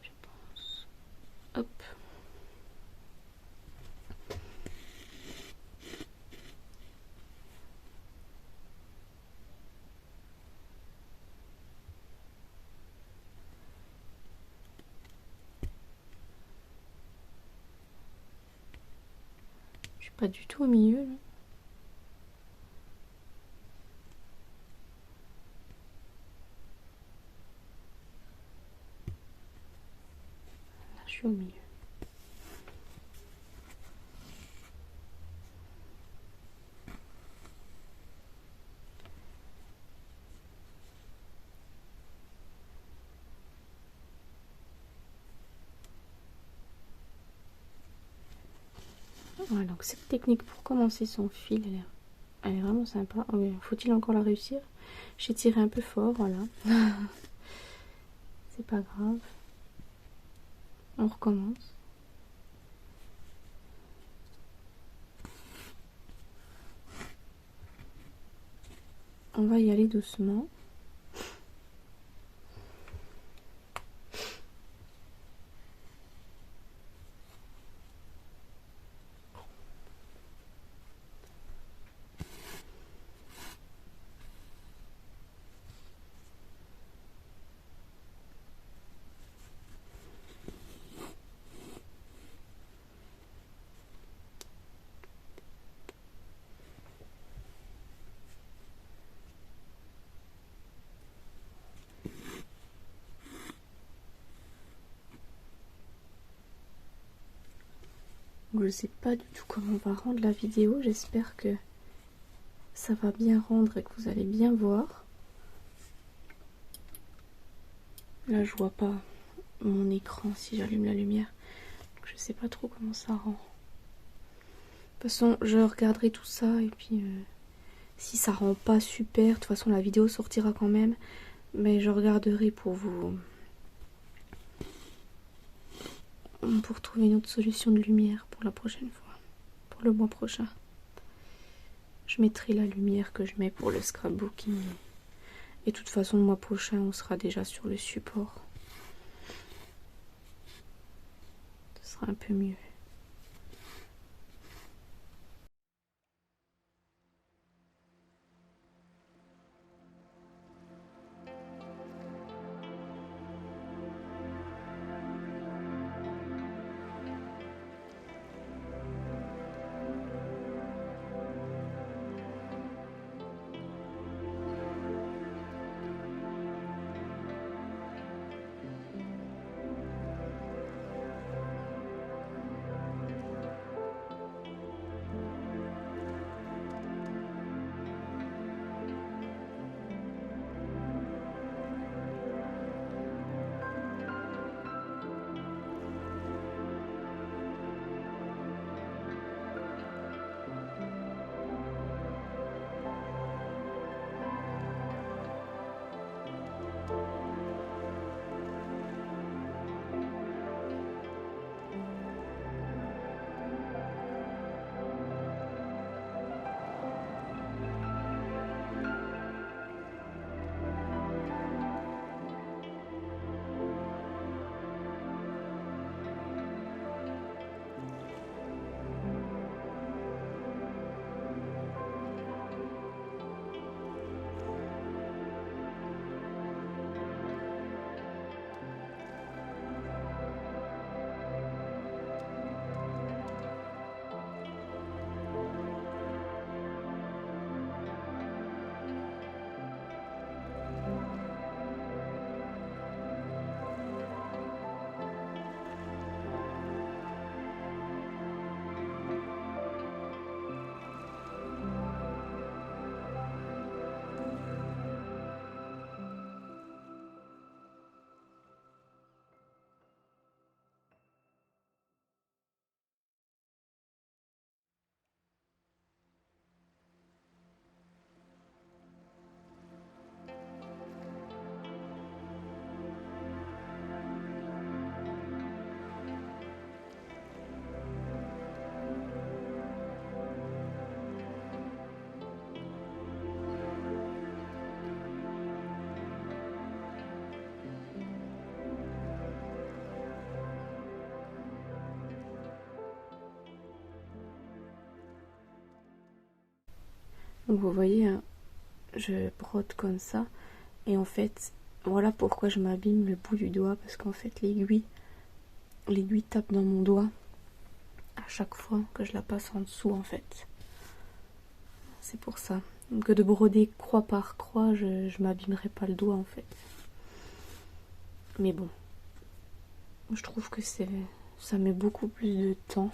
Je pense. Hop. Je suis pas du tout au milieu là. Là, je suis au milieu. Voilà, donc cette technique pour commencer son fil, elle est vraiment sympa. Oh, faut-il encore la réussir? J'ai tiré un peu fort, voilà. C'est pas grave. On recommence. On va y aller doucement. Je ne sais pas du tout comment on va rendre la vidéo. J'espère que ça va bien rendre et que vous allez bien voir. Là, je vois pas mon écran si j'allume la lumière. Donc, je sais pas trop comment ça rend. De toute façon, je regarderai tout ça et puis si ça rend pas super, de toute façon la vidéo sortira quand même. Mais je regarderai pour vous, pour trouver une autre solution de lumière pour la prochaine fois, pour le mois prochain. Je mettrai la lumière que je mets pour le scrapbooking. Et de toute façon, le mois prochain, on sera déjà sur le support. Ce sera un peu mieux. Donc vous voyez, hein, je brode comme ça. Et en fait, voilà pourquoi je m'abîme le bout du doigt. Parce qu'en fait, l'aiguille tape dans mon doigt à chaque fois que je la passe en dessous, en fait. C'est pour ça. Que de broder croix par croix, je m'abîmerai pas le doigt, en fait. Mais bon, je trouve que ça met beaucoup plus de temps.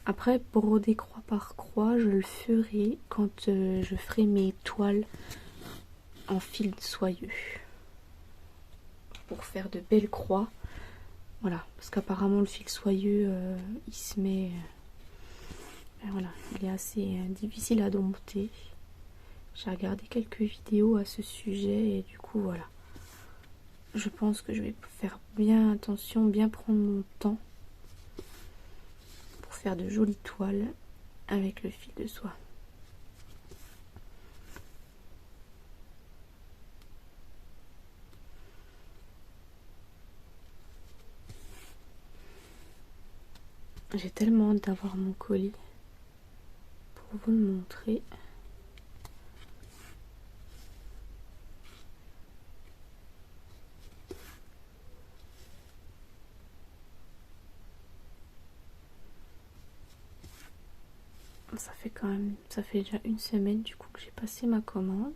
Après, broder croix par croix, je le ferai quand je ferai mes toiles en fil soyeux. Pour faire de belles croix. Voilà, parce qu'apparemment le fil soyeux, il se met... voilà, il est assez difficile à dompter. J'ai regardé quelques vidéos à ce sujet et du coup, voilà. Je pense que je vais faire bien attention, bien prendre mon temps pour faire de jolies toiles avec le fil de soie. J'ai tellement hâte d'avoir mon colis pour vous le montrer. Ça fait déjà une semaine du coup que j'ai passé ma commande.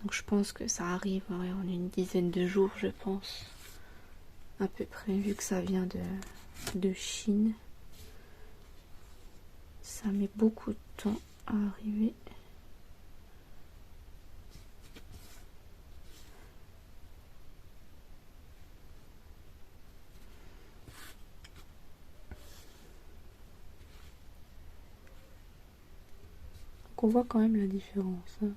Donc je pense que ça arrive en une dizaine de jours, je pense. À peu près, vu que ça vient de Chine. Ça met beaucoup de temps à arriver. Donc on voit quand même la différence, hein,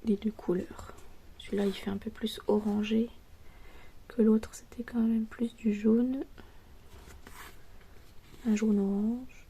les deux couleurs. Celui-là il fait un peu plus orangé que l'autre, c'était quand même plus du jaune. Un jaune orange.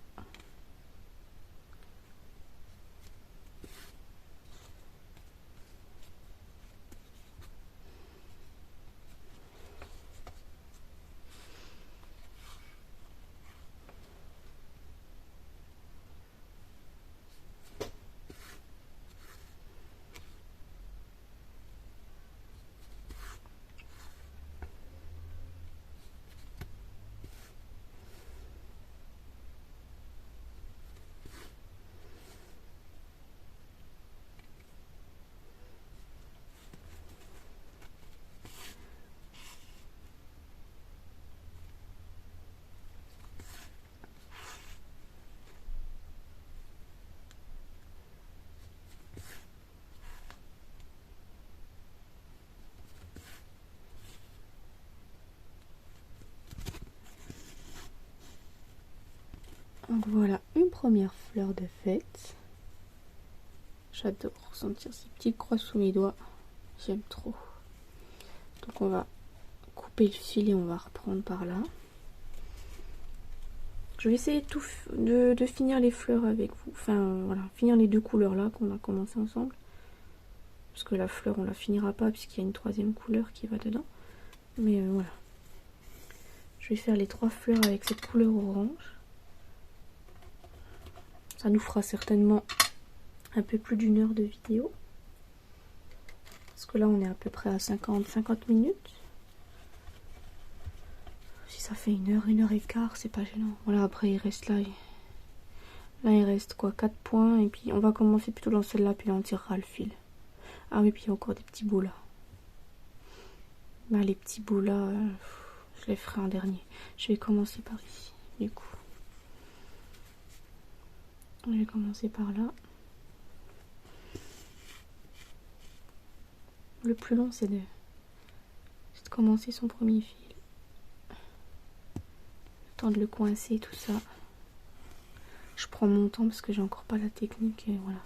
Donc voilà, une première fleur de fête. J'adore sentir ces petites croix sous mes doigts. J'aime trop. Donc on va couper le fil et on va reprendre par là. Je vais essayer de finir les fleurs avec vous. Enfin voilà, finir les deux couleurs là qu'on a commencé ensemble. Parce que la fleur on la finira pas puisqu'il y a une troisième couleur qui va dedans. Mais voilà. Je vais faire les trois fleurs avec cette couleur orange. Ça nous fera certainement un peu plus d'1 heure de vidéo. Parce que là on est à peu près à 50 minutes. Si ça fait 1 heure et quart, c'est pas gênant. Voilà, après il reste là. Là il reste quoi, 4 points. Et puis on va commencer plutôt dans celle-là, puis là on tirera le fil. Ah oui, puis il y a encore des petits bouts là. Bah, les petits bouts là, je les ferai en dernier. Je vais commencer par ici, du coup. Je vais commencer par là. Le plus long, c'est de commencer son premier fil. Le temps de le coincer, tout ça. Je prends mon temps parce que j'ai encore pas la technique et voilà.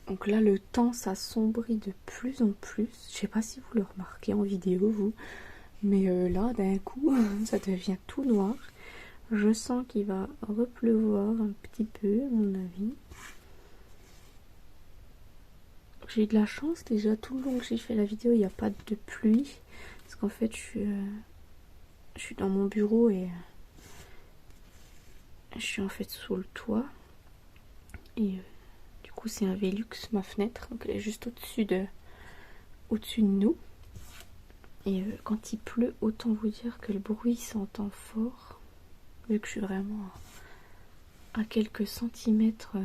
Donc là, le temps s'assombrit de plus en plus. Je sais pas si vous le remarquez en vidéo, vous. Mais là, d'un coup, ça devient tout noir. Je sens qu'il va repleuvoir un petit peu, à mon avis. J'ai eu de la chance déjà, tout le long que j'ai fait la vidéo, il n'y a pas de pluie. Parce qu'en fait, je suis dans mon bureau et je suis en fait sous le toit. Et du coup, c'est un Velux, ma fenêtre. Donc elle est juste au-dessus de nous. Et quand il pleut, autant vous dire que le bruit s'entend fort. Vu que je suis vraiment à quelques centimètres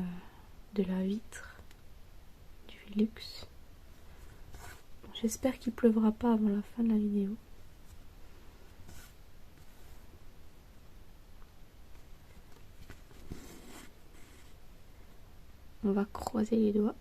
de la vitre du Velux. Bon, j'espère qu'il pleuvra pas avant la fin de la vidéo. On va croiser les doigts.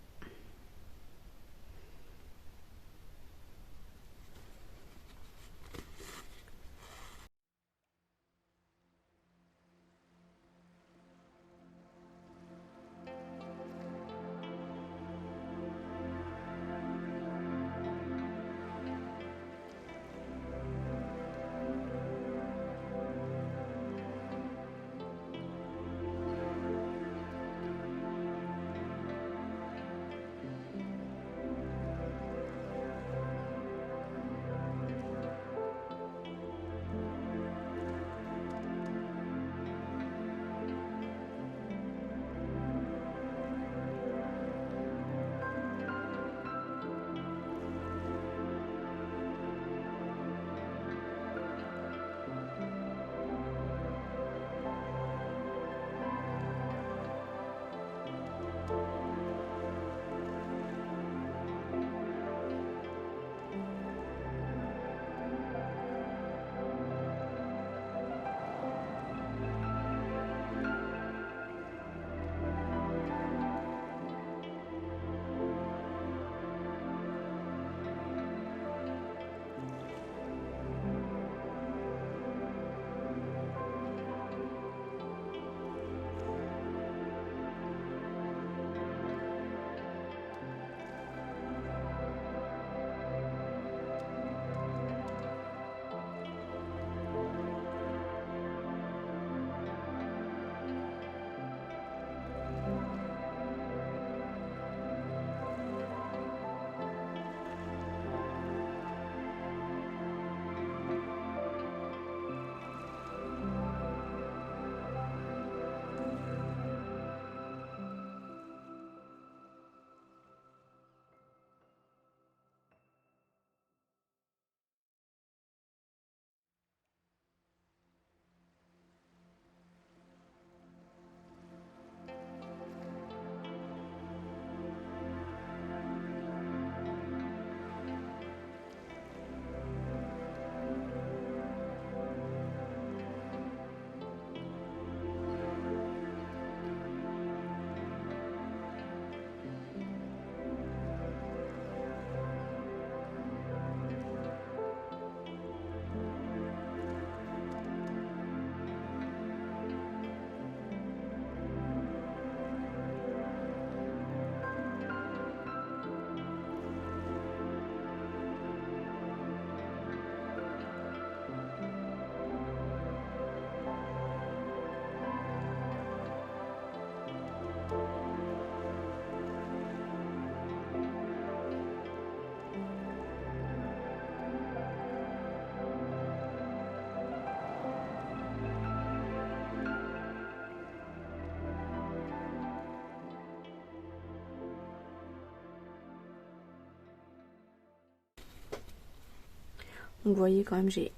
Donc vous voyez quand même, j'ai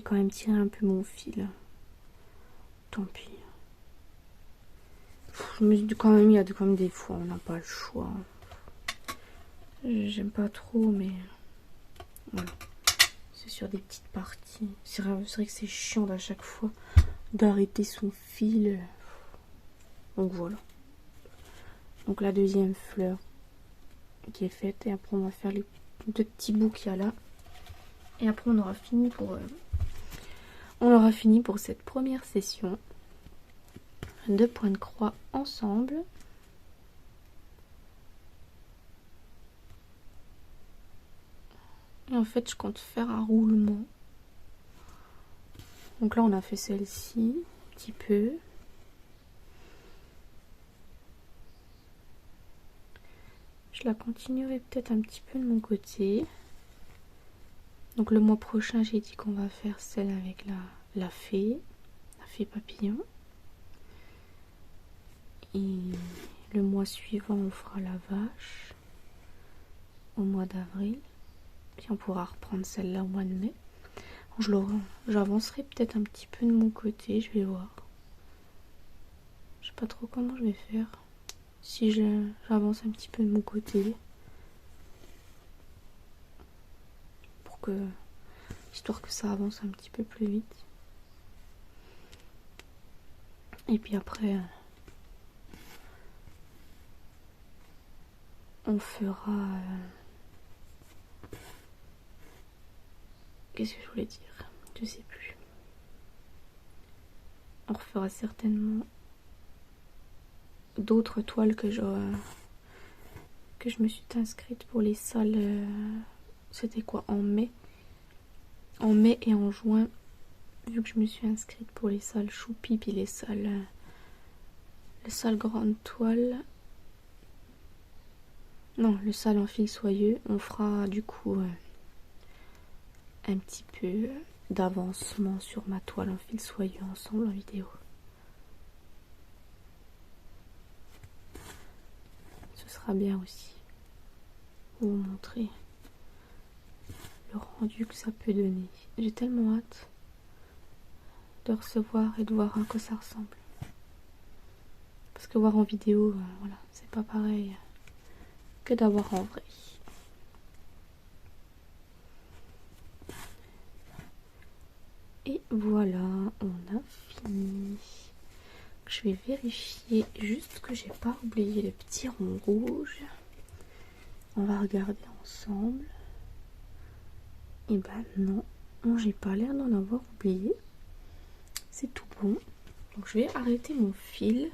quand même tiré un peu mon fil. Tant pis. Je me dis quand même, il y a quand même des fois, on n'a pas le choix. J'aime pas trop, mais voilà. C'est sur des petites parties. C'est vrai que c'est chiant à chaque fois d'arrêter son fil. Donc voilà. Donc la deuxième fleur qui est faite. Et après on va faire les deux petits bouts qu'il y a là. Et après on aura fini pour cette première session. 2 points de croix ensemble. en fait je compte faire un roulement. Donc là on a fait celle-ci, un petit peu. Je la continuerai peut-être un petit peu de mon côté. Donc le mois prochain j'ai dit qu'on va faire celle avec la fée papillon. Et le mois suivant on fera la vache au mois d'avril. Puis on pourra reprendre celle-là au mois de mai. J'avancerai peut-être un petit peu de mon côté, je vais voir. Je sais pas trop comment je vais faire. Si j'avance un petit peu de mon côté. Histoire que ça avance un petit peu plus vite. Et puis après, on fera... Qu'est-ce que je voulais dire? Je sais plus. On refera certainement d'autres toiles que je me suis inscrite pour les salles. C'était quoi, en mai? En mai et en juin, vu que je me suis inscrite pour les salles choupi puis les salles grandes toiles. Non, le salles en fil soyeux. On fera du coup un petit peu d'avancement sur ma toile en fil soyeux ensemble en vidéo. Ce sera bien aussi. Pour vous montrer le rendu que ça peut donner. J'ai tellement hâte de recevoir et de voir à quoi ça ressemble. Parce que voir en vidéo, voilà, c'est pas pareil que d'avoir en vrai. Et voilà, on a fini. Je vais vérifier juste que j'ai pas oublié les petits ronds rouges. On va regarder ensemble. Et ben non, j'ai pas l'air d'en avoir oublié. C'est tout bon. Donc je vais arrêter mon fil.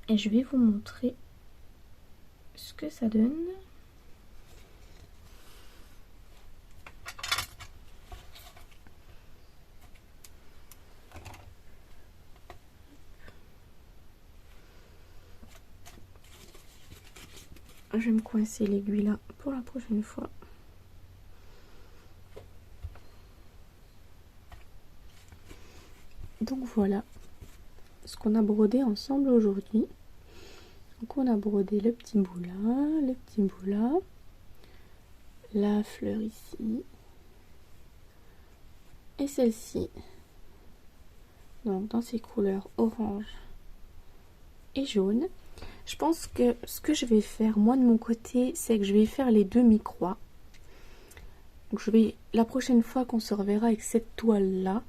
Et je vais vous montrer ce que ça donne. Je vais me coincer l'aiguille là pour la prochaine fois. Donc voilà ce qu'on a brodé ensemble aujourd'hui. Donc on a brodé le petit bout là, le petit bout là, la fleur ici et celle-ci. Donc dans ces couleurs orange et jaune. Je pense que ce que je vais faire moi de mon côté, c'est que je vais faire les demi-croix. Donc la prochaine fois qu'on se reverra avec cette toile là,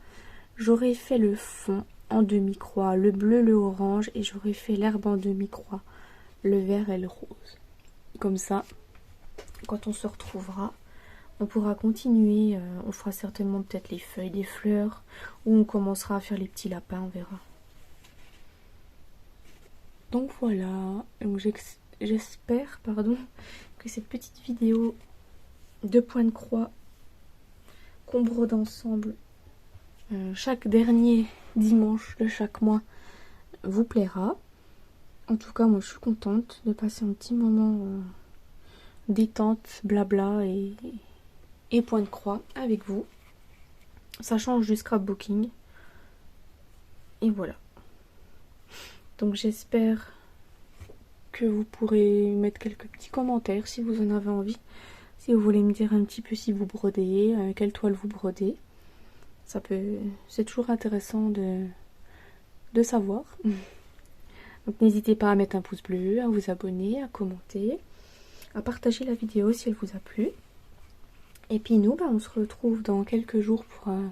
j'aurai fait le fond en demi-croix, le bleu, le orange, et j'aurai fait l'herbe en demi-croix, le vert et le rose. Comme ça, quand on se retrouvera, on pourra continuer, on fera certainement peut-être les feuilles des fleurs, ou on commencera à faire les petits lapins, on verra. Donc voilà, j'espère que cette petite vidéo de point de croix qu'on brode ensemble chaque dernier dimanche de chaque mois vous plaira. En tout cas, moi je suis contente de passer un petit moment détente, blabla et point de croix avec vous. Ça change du scrapbooking. Et voilà. Donc j'espère que vous pourrez mettre quelques petits commentaires si vous en avez envie. Si vous voulez me dire un petit peu si vous brodez, quelle toile vous brodez. C'est toujours intéressant de savoir. Donc n'hésitez pas à mettre un pouce bleu, à vous abonner, à commenter, à partager la vidéo si elle vous a plu. Et puis nous, on se retrouve dans quelques jours pour un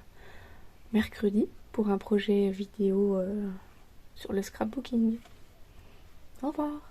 mercredi, pour un projet vidéo sur le scrapbooking. Au revoir.